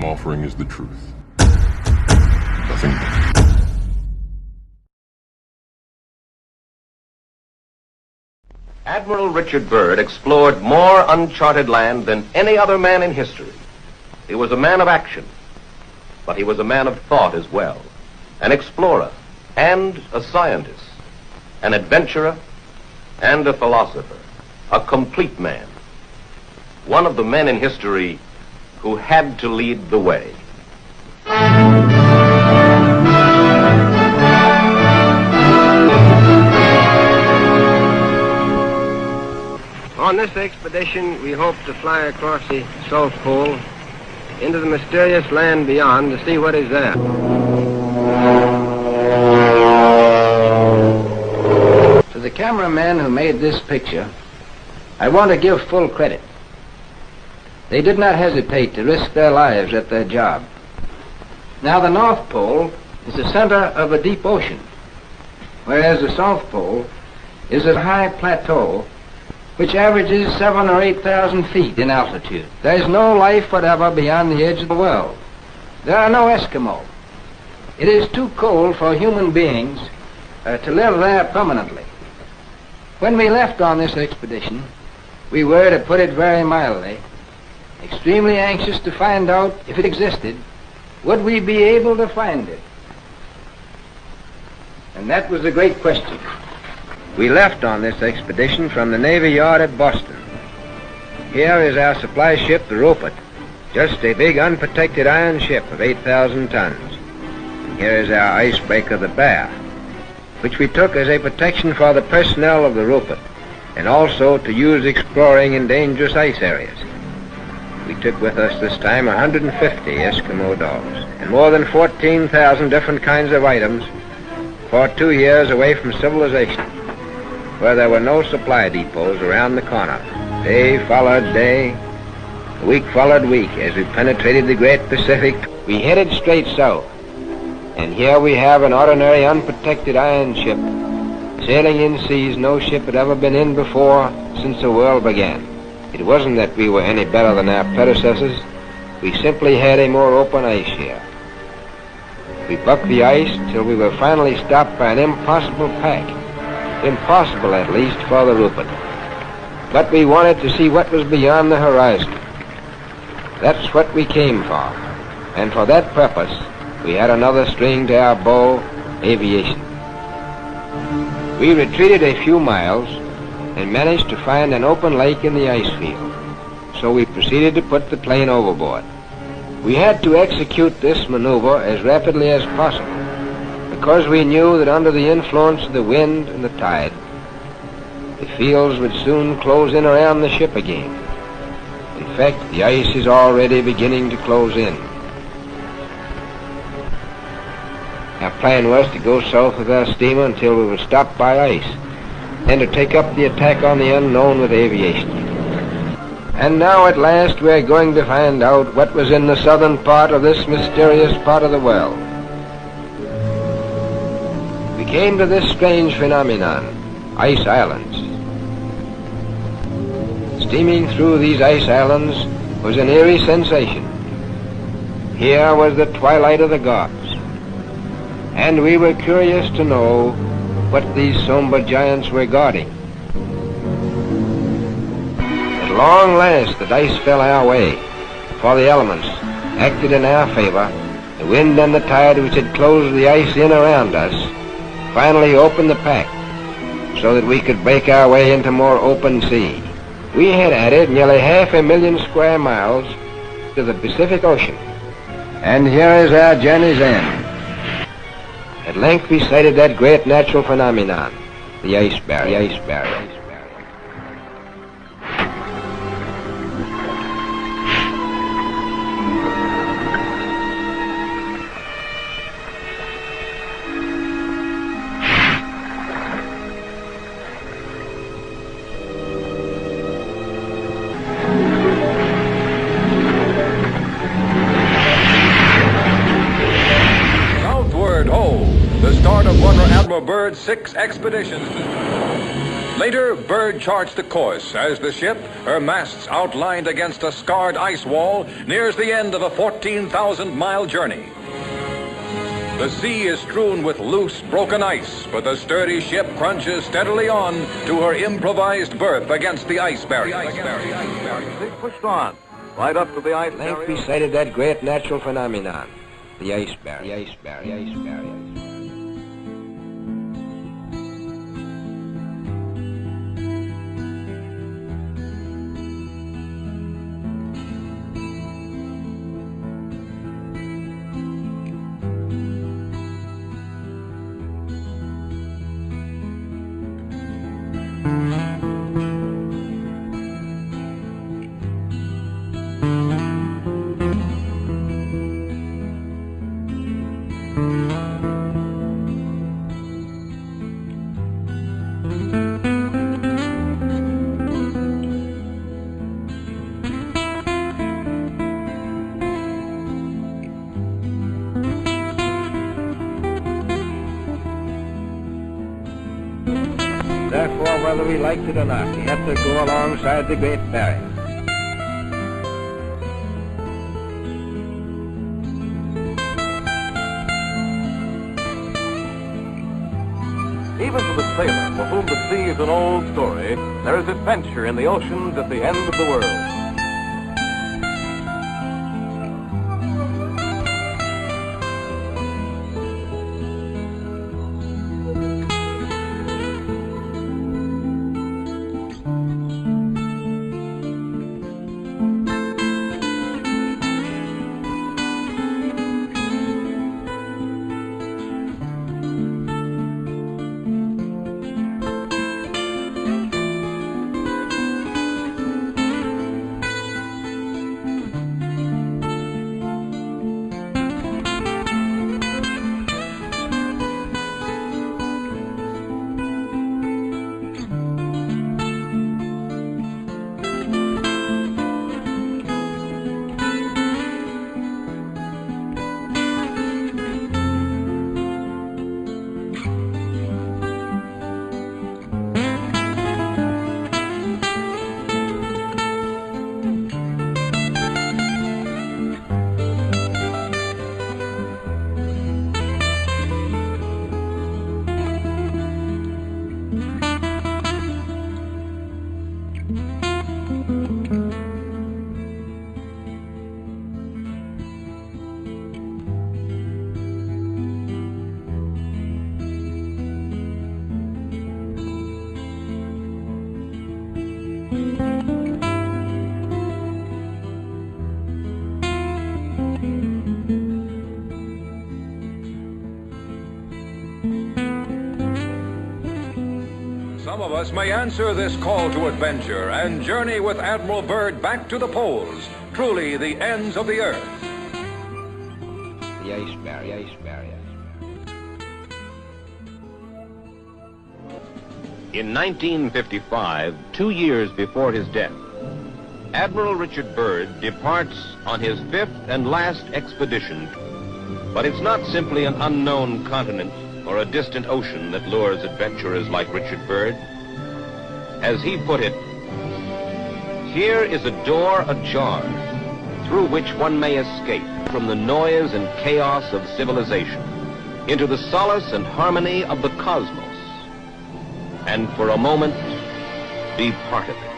I'm offering is the truth. Nothing more. Admiral Richard Byrd explored more uncharted land than any other man in history. He was a man of action, but he was a man of thought as well, an explorer and a scientist, an adventurer and a philosopher, a complete man, one of the men in history who had to lead the way. On this expedition, we hope to fly across the South Pole into the mysterious land beyond to see what is there. To the cameramen who made this picture, I want to give full credit. They did not hesitate to risk their lives at their job. Now, the North Pole is the center of a deep ocean, whereas the South Pole is a high plateau which averages 7,000 or 8,000 feet in altitude. There is no life whatever beyond the edge of the world. There are no Eskimo. It is too cold for human beings to live there permanently. When we left on this expedition, we were, to put it very mildly, extremely anxious to find out if it existed. Would we be able to find it? And that was the great question. We left on this expedition from the Navy Yard at Boston. Here is our supply ship, the Rupert, just a big unprotected iron ship of 8,000 tons. And here is our icebreaker, the Bear, which we took as a protection for the personnel of the Rupert, and also to use exploring in dangerous ice areas. We took with us this time 150 Eskimo dogs, and more than 14,000 different kinds of items for 2 years away from civilization, where there were no supply depots around the corner. Day followed day, week followed week, as we penetrated the great Pacific. We headed straight south, and here we have an ordinary unprotected iron ship, sailing in seas no ship had ever been in before since the world began. It wasn't that we were any better than our predecessors. We simply had a more open ice here. We bucked the ice till we were finally stopped by an impossible pack. Impossible, at least, for the Rupert. But we wanted to see what was beyond the horizon. That's what we came for. And for that purpose, we had another string to our bow, aviation. We retreated a few miles and managed to find an open lake in the ice field. So we proceeded to put the plane overboard. We had to execute this maneuver as rapidly as possible, because we knew that under the influence of the wind and the tide, the fields would soon close in around the ship again. In fact, the ice is already beginning to close in. Our plan was to go south with our steamer until we were stopped by ice, and to take up the attack on the unknown with aviation. And now at last we are going to find out what was in the southern part of this mysterious part of the world. We came to this strange phenomenon, ice islands. Steaming through these ice islands was an eerie sensation. Here was the twilight of the gods, and we were curious to know what these somber giants were guarding. At long last, the dice fell our way, for the elements acted in our favor. The wind and the tide, which had closed the ice in around us, finally opened the pack so that we could break our way into more open sea. We had added nearly 500,000 square miles to the Pacific Ocean. And here is our journey's end. At length we sighted that great natural phenomenon, the ice barrier. The ice barrier. The start of Admiral Admiral Byrd's 6 expeditions. Later, Byrd charts the course as the ship, her masts outlined against a scarred ice wall, nears the end of a 14,000-mile journey. The sea is strewn with loose, broken ice, but the sturdy ship crunches steadily on to her improvised berth against the ice barrier. They pushed on, right up to the ice barrier. Length we sighted that great natural phenomenon, the ice barrier. The ice barrier. The ice barrier. Therefore, whether we liked it or not, we had to go alongside the Great Barrier. Even to the sailor, for whom the sea is an old story, there is adventure in the oceans at the end of the world. Some of us may answer this call to adventure and journey with Admiral Byrd back to the poles, truly the ends of the earth. The ice barrier. The ice barrier. In 1955, 2 years before his death, Admiral Richard Byrd departs on his 5th and last expedition. But it's not simply an unknown continent or a distant ocean that lures adventurers like Richard Byrd. As he put it, here is a door ajar through which one may escape from the noise and chaos of civilization into the solace and harmony of the cosmos, and for a moment be part of it.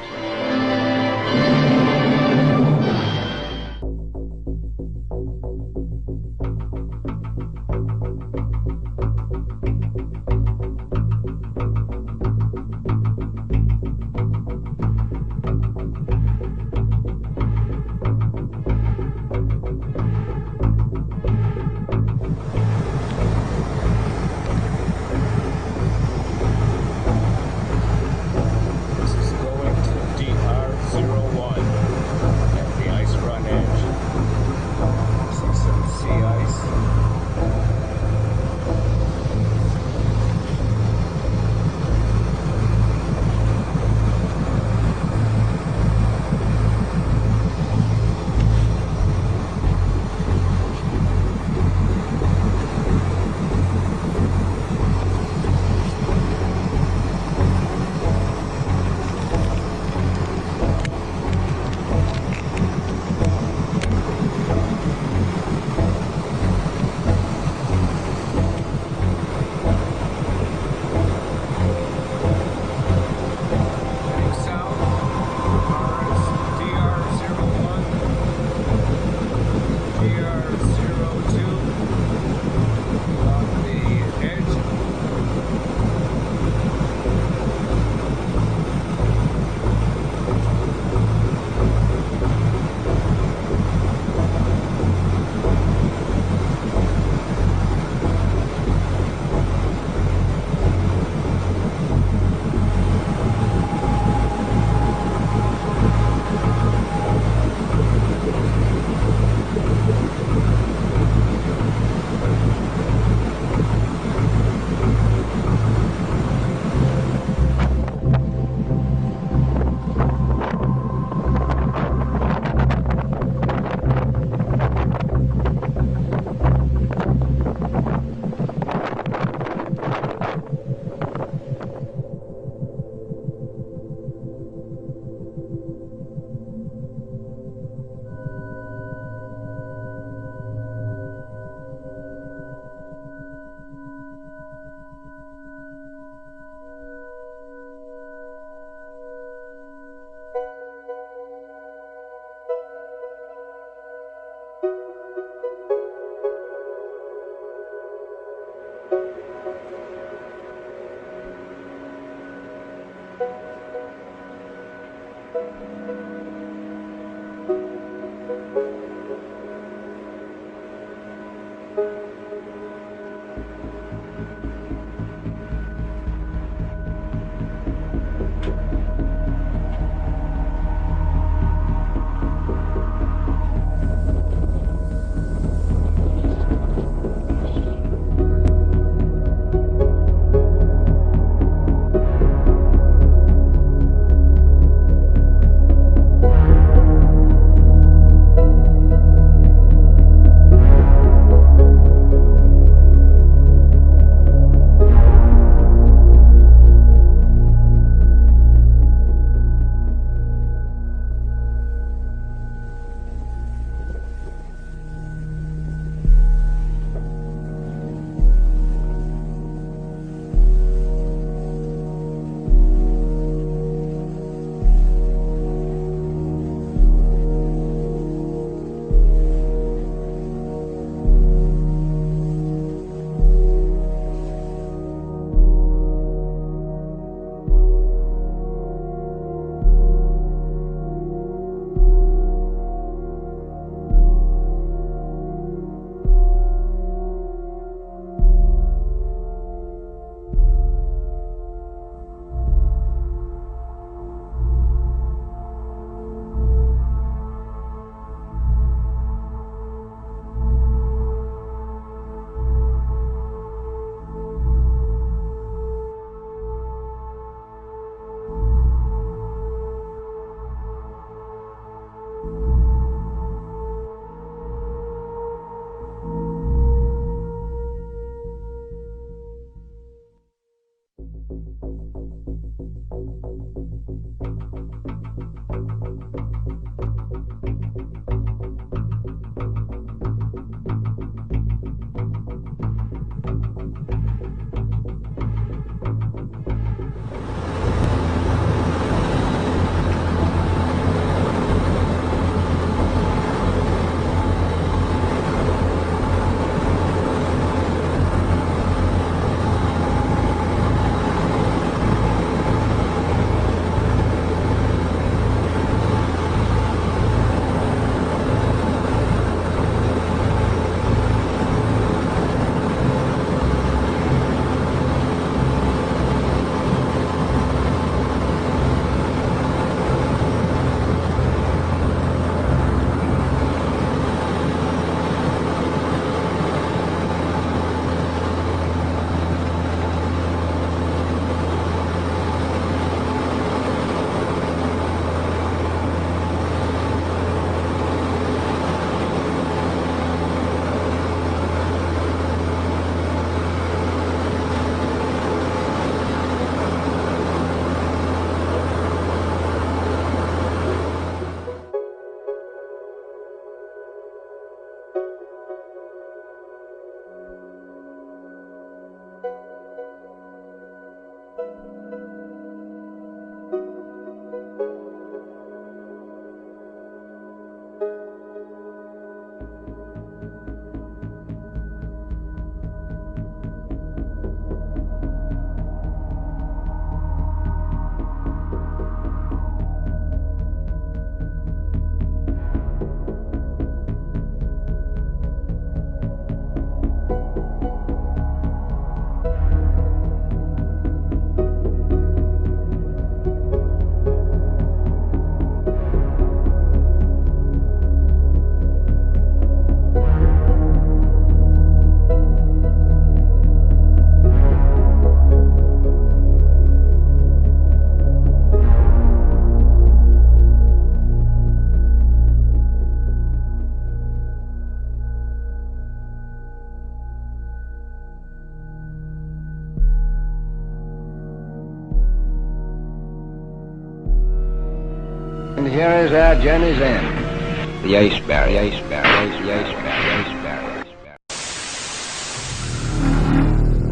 And here is our journey's end. The Ice Barrier, Ice Barrier, the Ice Barrier, Ice Barrier, Ice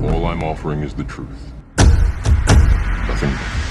Barrier. All I'm offering is the truth. Nothing more.